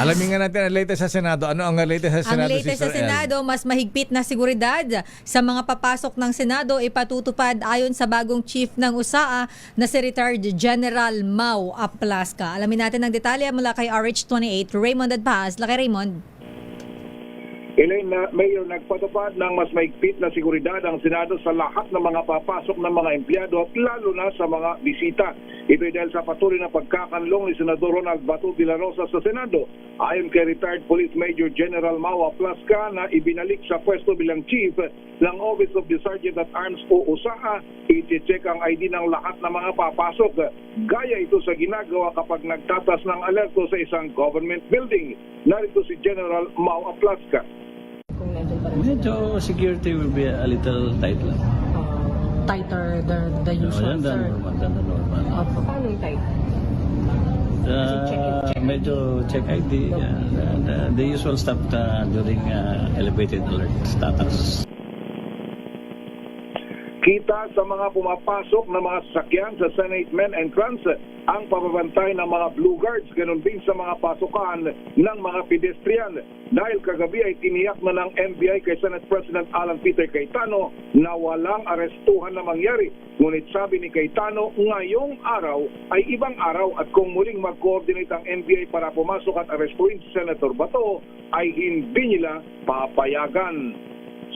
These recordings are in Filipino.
Alamin nga natin ang latest sa Senado. Ano ang latest sa Senado? Ang latest sa Sister El? Senado, mas mahigpit na seguridad sa mga papasok ng Senado ipatutupad ayon sa bagong chief ng USAA na si retired General Mau Aplasca. Alamin natin ang detalye mula kay RH28, Raymond Adpaz. Laki Raymond. Elaine, Mayor, nagpatupad ng mas maigpit na seguridad ang Senado sa lahat ng mga papasok ng mga empleyado at lalo na sa mga bisita. Ito ay dahil sa patuloy na pagkakanlong ni Senador Ronald Bato de la Rosa sa Senado. Ayon kay retired Police Major General Mau Aplasca na ibinalik sa pwesto bilang Chief ng Office of the Sergeant at Arms o USAA, i-check ang ID ng lahat ng mga papasok. Gaya ito sa ginagawa kapag nagtatas ng alerto sa isang government building. Narito si General Mau Aplasca. Medyo security will be a little tight lang. Tighter the usual, Yan, sir. than the normal. Paano yung tight? Medyo check ID, the usual stuff during elevated alert status. Kita sa mga pumapasok na mga sasakyan sa Senate main entrance ang pababantay ng mga Blue Guards, ganun din sa mga pasukan ng mga pedestrian. Dahil kagabi ay tiniyak na ng NBI kay Senate President Alan Peter Cayetano na walang arestuhan na mangyari. Ngunit sabi ni Cayetano, ngayong araw ay ibang araw at kung muling mag-coordinate ang NBI para pumasok at arestuhin si Senator Bato, ay hindi nila papayagan.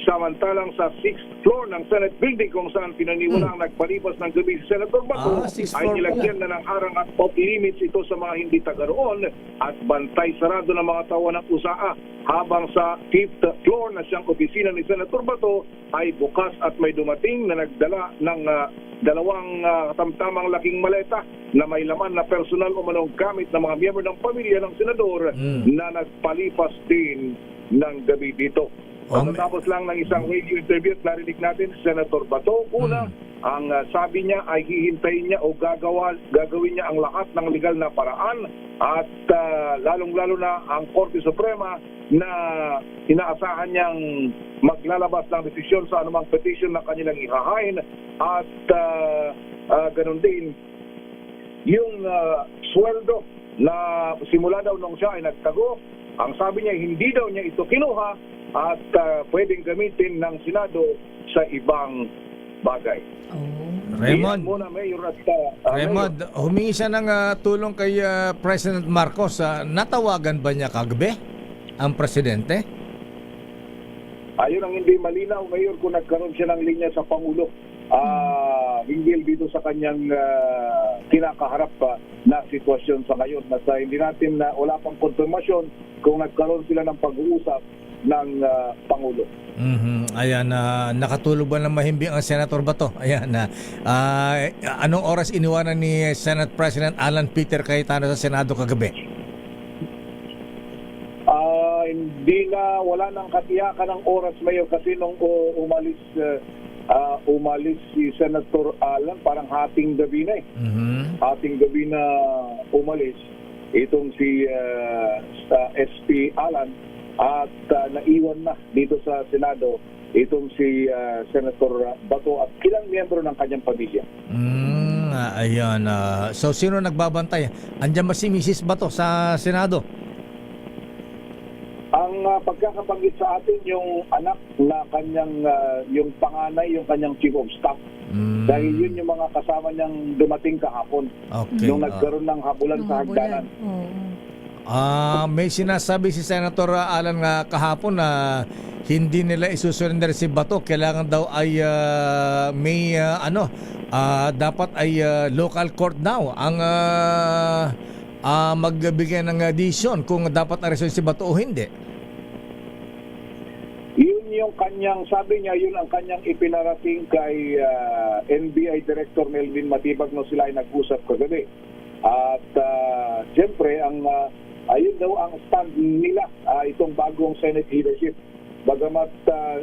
Samantalang sa 6th floor ng Senate building kung saan pinaniwalang nagpalipas ng gabi si Senator Bato, ay nilagyan na ng harang at off-limits ito sa mga hindi taga-roon at bantay sarado ng mga tawa ng USAA. Habang sa 5th floor na siyang opisina ni Senator Bato ay bukas at may dumating na nagdala ng dalawang tamtamang laking maleta na may laman na personal o manong gamit ng mga miyembro ng pamilya ng senador na nagpalipas din ng gabi dito. Pagkatapos lang ng isang radio interview at narinig natin si Senator Bato, una, ang sabi niya ay hihintayin niya o gagawin niya ang lahat ng legal na paraan at lalong-lalo na ang Korte Suprema na inaasahan niyang maglalabas ng desisyon sa anumang petition na kanilang ihahain at ganun din yung sweldo na simula daw nung siya ay nagtago. Ang sabi niya, hindi daw niya ito kinuha at pwedeng gamitin ng Senado sa ibang bagay. Raymond, Muna, Mayor, at, Raymond, humingi siya ng tulong kay President Marcos. Natawagan ba niya kagabi ang presidente? Ayun ang hindi malinaw, Mayor, kung nagkaroon siya ng linya sa Pangulo. Hinggil dito sa kanyang kinakaharap na sitwasyon sa ngayon. Nasa hindi natin na wala pang konfirmasyon kung nagkaroon sila ng pag-uusap ng Pangulo. Ayan, nakatulog ba ng mahimbing ang Senator Bato? Ayan, anong oras iniwanan ni Senate President Alan Peter Cayetano sa Senado kagabi? Hindi na, wala nang katiyakan ng oras, Mayor, kasi nung umalis si Senator Alan, parang hating gabi na hating gabi na umalis itong si SP Alan at naiwan na dito sa Senado itong si Senator Bato at ilang miyembro ng kanyang pamilya. Ayan, so sino nagbabantay? Andiyan ba si Mrs. Bato sa Senado? Ang pagkakabanggit sa atin yung anak na kanyang yung panganay, yung kanyang chief of staff. Dahil yun yung mga kasama niyang dumating kahapon. Okay. Nung nagkaroon ng habulan sa hagdanan. May sinasabi si Senator Alan kahapon na hindi nila isusurrender si Bato. Kailangan daw ay may dapat ay local court daw ang magbigay ng decision kung dapat arestuhin si Bato o hindi. Yun yung kanyang, sabi niya, yun ang kanyang ipinarating kay NBI Director Melvin Matibag no sila ay nag-usap kagabi. At siyempre, ayun daw ang stand nila, itong bagong Senate leadership. Bagamat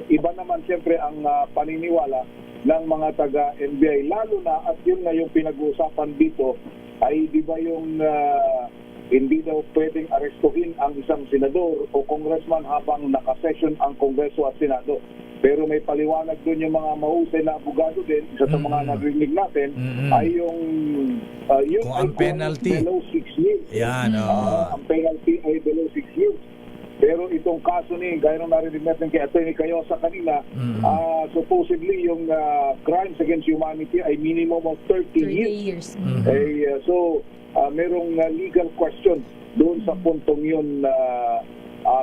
iba naman siyempre ang paniniwala ng mga taga-NBI, lalo na at yun nga yung pinag-uusapan dito ay di ba yung hindi daw pwedeng arestuhin ang isang senador o congressman habang nakasession ang Kongreso at Senado. Pero may paliwanag doon yung mga mahusay na abogado din. Isa sa mga narinig natin ay yung Kung ang penalty. below 6 years. Yan, Ang penalty ay below 6 years. Pero itong kaso ni, gaya nung narinig natin kay Atty. Cayosa kanina, supposedly yung crimes against humanity ay minimum of 30 30 years. years. So, merong legal question doon sa puntong yun,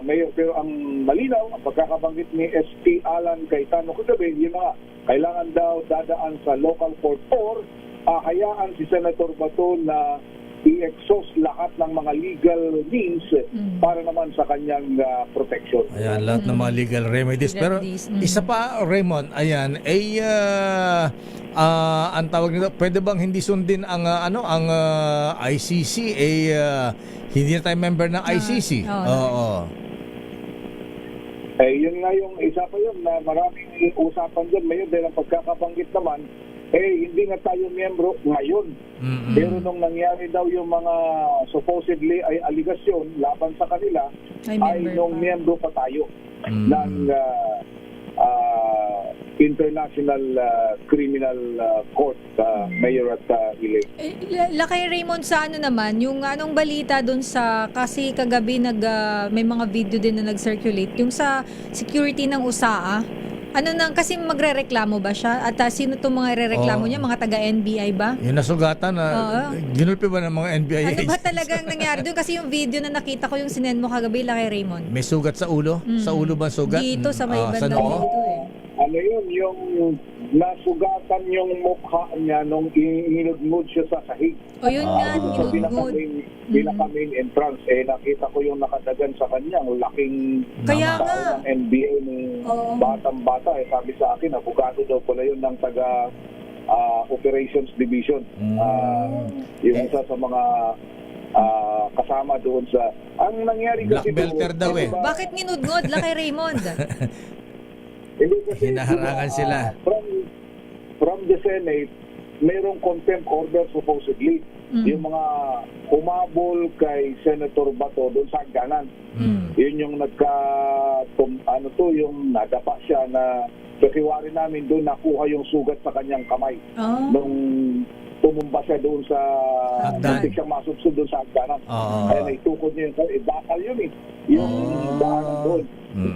Mayor. Pero ang malinaw, ang pagkakabanggit ni SP Alan Cayetano kagabi, yun na, kailangan daw dadaan sa local court or hayaan si Senator Bato na i-exhaust lahat ng mga legal means para naman sa kanyang protection. Ayan, lahat ng mga legal remedies. Pero isa pa, Raymond, ayan, ang tawag nito, pwede bang hindi sundin ang ang ICC? Hindi na tayo member ng ICC. Oo. Yun nga yung isa pa yun na maraming usapan dyan, Mayor, dahil ang pagkakabanggit naman, hindi nga tayo miyembro ngayon. Pero nung nangyari daw yung mga supposedly ay aligasyon laban sa kanila, ay nung miyembro pa tayo ng International Criminal Court, Mayor at Ilay. Lakay Raymond, sa ano naman, yung anong balita dun sa, kasi kagabi may mga video din na nag-circulate, yung sa security ng USAA, ano nang, kasi magrereklamo ba siya? At sino itong mga rereklamo niya? Mga taga-NBI ba? Yung nasugatan na, ginulpi ba ng mga NBI Ano agents? ba talagang nangyari doon? Kasi yung video na nakita ko, yung sinend mo kagabi, Lakay Raymond. May sugat sa ulo? Sa ulo ba sugat? Dito, sa may sa bandang noo? dito Ano yun, yung nasugatan yung mukha niya nung inunod siya sa sahig. O yun nga, Sa inugod. pinaka-main entrance, nakita ko yung nakadagan sa kanya, ang laking Kaya tao nga. ng NBA ng batang-bata. Sabi sa akin, abogado daw pala yun ng taga Operations Division. Yung isa sa mga kasama doon sa... Ang nangyari Black kasi belter daw eh. Bakit nginudngod, Lakay Raymond? Hindi kasi, Hinaharangan sila. From the Senate, mayroong contempt order supposedly. Yung mga humabol kay Senator Bato doon sa hagdanan. Yun yung yung nadapa siya na kakiwari namin doon, nakuha yung sugat sa kanyang kamay. Nung tumumba siya doon sa muntik siyang masubsub doon sa hagdanan. Kaya naitukod niya yung bakal yun eh. Yung daanan doon.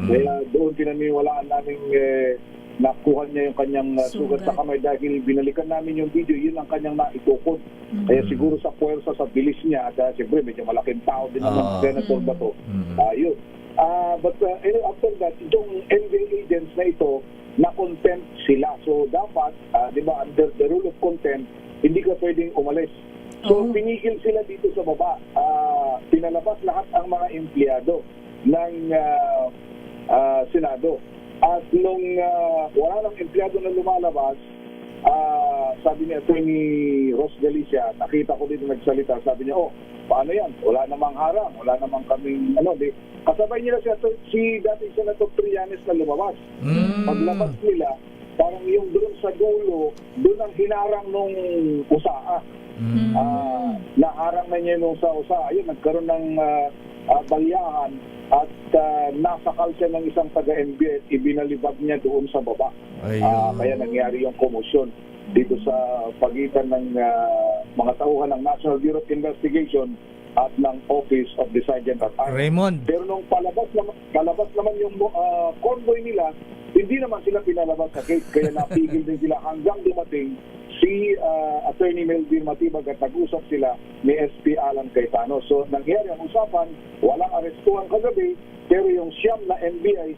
Kaya doon pinaniwalaan namin nakuha niya yung kanyang sugat sa kamay dahil binalikan namin yung video, yun ang kanyang naitukod. Kaya siguro sa puwersa, sa bilis niya, at siyempre medyo malaking tao din naman Senator Bato. Yun. But after that, itong NBA agents na ito, na-contempt sila. So dapat, di ba, under the rule of contempt, hindi ka pwedeng umalis. So pinigil sila dito sa baba. Pinalabas lahat ang mga empleyado ng Senado. At nung wala nang empleyado na lumalabas, sabi ni Atty. Ros Galicia, nakita ko dito nagsalita, sabi niya, paano yan? Wala namang harang, wala namang kaming, kasabay nila si dating Senator Trillanes na lumabas. Paglabas nila, parang yung doon sa dulo, doon ang hinarang nung USAA. Naharang na niya nung sa USAA. Ayun, nagkaroon ng balyahan at nasakal siya ng isang taga-NBA at ibinalibag niya doon sa baba. Kaya nangyari yung komosyon dito sa pagitan ng mga tauhan ng National Bureau of Investigation at ng Office of the Sergeant at Arms. Raymond. Pero nung palabas naman yung convoy nila, hindi naman sila pinalabas sa gate. Kaya napigil din sila hanggang dumating si Attorney Melvin Matibag at nag-usap sila ni SP Alan Cayetano. So nangyari ang usapan, walang arestuhan kagabi, pero yung siyam na NBI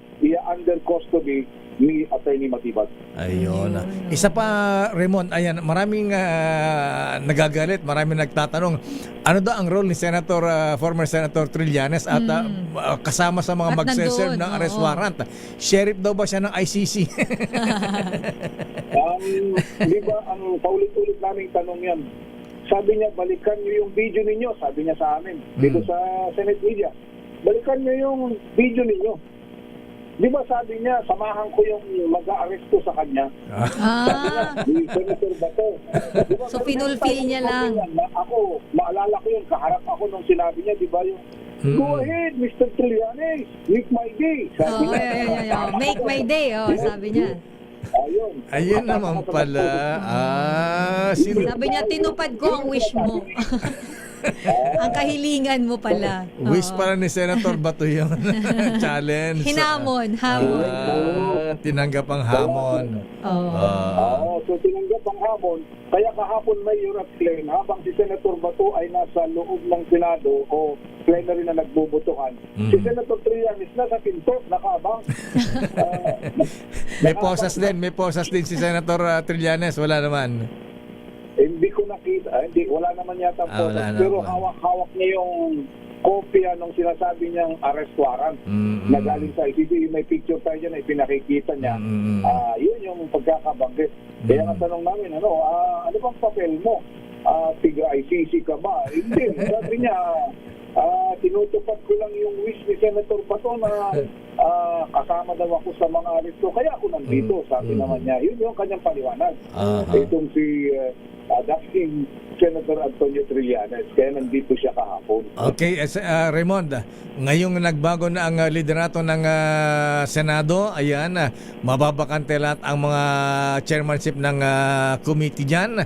under custody ni Attorney Matibag. Ayun. Isa pa, Raymond, ayan, maraming nagagalit, maraming nagtatanong, ano daw ang role ni former Senator Trillanes at kasama sa mga At magse-serve nandun, ng arrest warrant? Sheriff daw ba siya ng ICC? Di ba, ang paulit-ulit naming tanong yan, sabi niya, balikan niyo yung video ninyo, sabi niya sa amin, dito sa Senate Media, balikan niyo yung video ninyo. di ba sabi niya, samahan ko yung mag-aaresto sa kanya. Ah, Ni Senator Bato. Di ba, So, pero pinulfill meron niya tayong lang. na ako, maalala ko yun, kaharap ako nung sinabi niya, di ba yung, go ahead, Mr. Trillanes, make my day. Sabi oh, niya. yeah. Make my day, oh, sabi niya. Ayun. Ayun naman pala. Sabi niya, tinupad ko ang wish mo. Ang kahilingan mo pala. Wish Oo. pala ni Senator Bato yung challenge. Hinamon, hamon. Tinanggap ang hamon. Oo. Oo, so tinanggap ang hamon. Kaya kahapon Mayor at Glenn, habang si Senator Bato ay nasa loob ng Senado o plenary na nagbubutuhan, si Senator Trillanes nasa pinto, nakaabang. May posas din si Senator Trillanes, wala naman. Hindi ko nakita, wala naman yata po. Wala Pero naman. hawak niya yung kopya nung sinasabi niyang arrest warrant na galing sa ICC. May picture tayo dyan, ipinakikita niya. Yun yung pagkakabanggit. Kaya nga tanong namin, ano bang papel mo? Tiga ICC ka ba? Hindi. Sabi niya, tinutupad ko lang yung wish ni Senator Bato na kasama daw ako sa mga aresto. Kaya ako nandito, sabi naman niya. Yun yung kanyang paliwanag. Itong si dating Senator Antonio Trillanes. Kaya nandito siya kahapon. Okay, Raymond, ngayong nagbago na ang liderato ng Senado, ayan, mababakante lahat ang mga chairmanship ng committee dyan.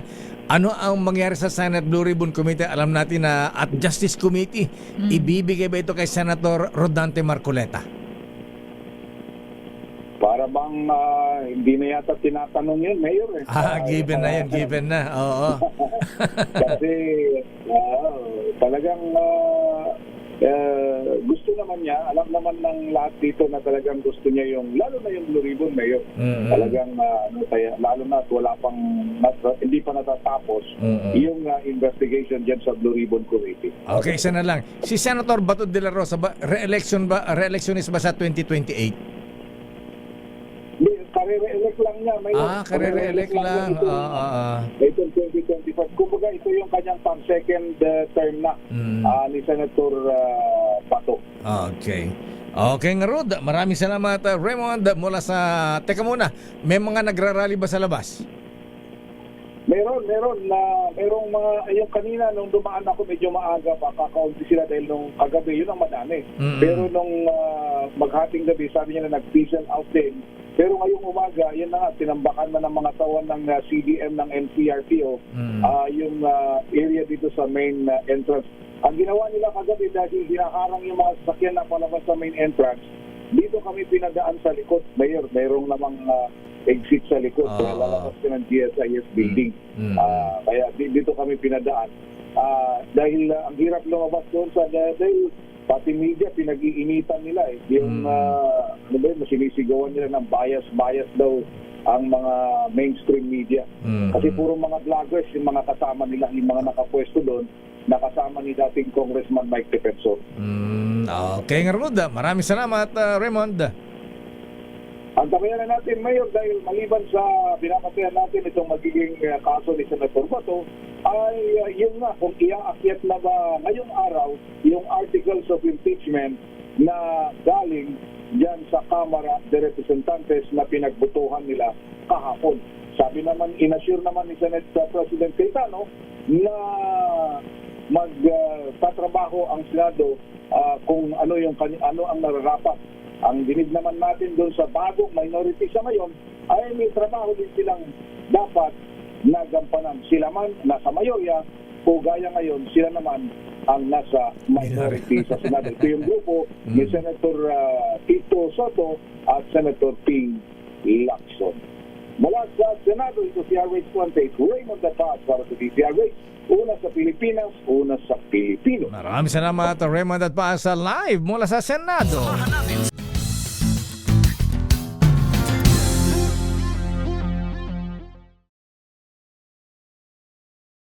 Ano ang mangyari sa Senate Blue Ribbon Committee? Alam natin na at Justice Committee, ibibigay ba ito kay Senator Rodante Marcoleta? Para bang hindi na yata tinatanong yun, Mayor. Given na yan, given na. Oo. Kasi talagang gusto naman niya, alam naman ng lahat dito na talagang gusto niya yung, lalo na yung Blue Ribbon, Mayor. Talagang, lalo na at wala pang, hindi pa natatapos yung investigation dyan sa Blue Ribbon Committee. Okay, isa na lang. Si Senator Bato de la Rosa, re-electionist ba sa 2028? Kare-re-elect lang niya. Kare-re-elect lang. Ito 2025. Kumbaga, ito yung kanyang pang-second term na ni Senator Bato. Okay. Okay nga Rod, maraming salamat Raymond mula sa... Teka muna, may mga nagrarally ba sa labas? Merong mga, yung kanina nung dumaan ako medyo maaga pa, kakaunti sila dahil nung kagabi, yun ang madami. Pero nung maghating gabi, sabi niya na nag-peace out din. Pero ngayong umaga, yun na nga, tinambakan man ng mga tawan ng CDM ng NCRPO, yung area dito sa main entrance. Ang ginawa nila kagabi dahil hinaharang yung mga sasakyan na palabas sa main entrance, dito kami pinadaan sa likod. Mayroong namang exit sa likod. Kaya lalabas ka ng GSIS building. Kaya dito kami pinadaan. Dahil ang hirap lumabas doon dahil pati media pinag-iinitan nila yung sinisigawan nila ng bias daw ang mga mainstream media. Kasi puro mga vloggers yung mga kasama nila, yung mga nakapwesto doon, nakasama ni dating Congressman Mike Defensor. Okay nga Rod, maraming salamat Raymond. Antabayan na natin, Mayor, dahil maliban sa binapatayan natin itong magiging kaso ni Senator Bato, ay yun nga, kung iaakyat na ba ngayong araw yung articles of impeachment na galing dyan sa Kamara de Representantes na pinagbutuhan nila kahapon. Sabi naman, inassure naman ni Senate President Cayetano na magtatrabaho ang Senado kung ano ang nararapat. Ang dinig naman natin doon sa bagong minority sa ngayon ay may trabaho din silang dapat nagampanan. Sila man nasa mayorya o gaya ngayon, sila naman ang nasa minority sa Senado. Ito yung grupo ni Senator Tito Soto at Senator Ping Lacson. Mula sa Senado, ito si RH28, Raymond Dapat para sa DZRH. Una sa Pilipinas, una sa Pilipino. Maraming salamat Raymond at pa sa live mula sa Senado.